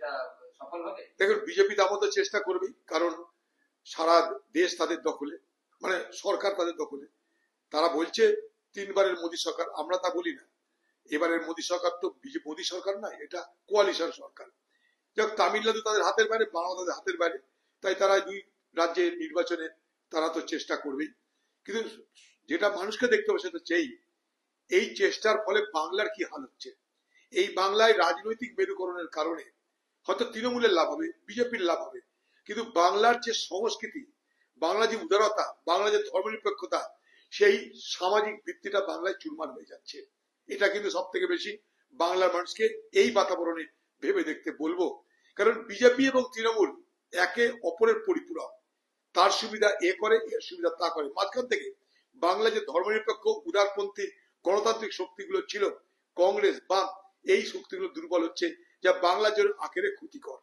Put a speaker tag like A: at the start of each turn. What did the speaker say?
A: সেটা সফল হবে?
B: দেখুন, বিজেপি তার মতো চেষ্টা করবেই, কারণ সারা দেশ তাদের দখলে, মানে সরকার তাদের দখলে। তারা বলছে 3বারের মোদী সরকার, আমরা তা বলি না। এবারের মোদী সরকার তো মোদী সরকার নয়, এটা কোয়ালিশন সরকার। যাক, তামিলনাড়ু তাদের হাতের বাইরে, বাংলা তাদের হাতের বাইরে, তাই তারা 2 রাজ্যের নির্বাচনে তারা তো চেষ্টা করবেই। কিন্তু যেটা মানুষকে দেখতে হবে সেটা হচ্ছে এই চেষ্টার ফলে বাংলার কি হাল হচ্ছে। এই বাংলায় রাজনৈতিক মেরুকরণের কারণে হয়তো তৃণমূলের লাভ হবে, বিজেপির লাভ হবে, কিন্তু বাংলার যে সংস্কৃতি, বাংলা যে উদারতা, বাংলা যে ধর্মনিরপেক্ষতা, সেই সামাজিক ভিত্তিটা বাংলায় চুরমার হয়ে যাচ্ছে। এটা কিন্তু সব থেকে বেশি বাংলার মানুষকে এই বাতাবরণে ভেবে দেখতে বলবো। কারণ বিজেপি এবং তৃণমূল একে অপরের পরিপূরক। তার সুবিধা এ করে, এর সুবিধা তা করে। মাঝখান থেকে বাংলা যে ধর্মনিরপেক্ষ উদারপন্থী গণতান্ত্রিক শক্তিগুলো ছিল, কংগ্রেস, বাম, এই শক্তিগুলো দুর্বল হচ্ছে, যা বাংলার জন্য আখেরে ক্ষতিকর।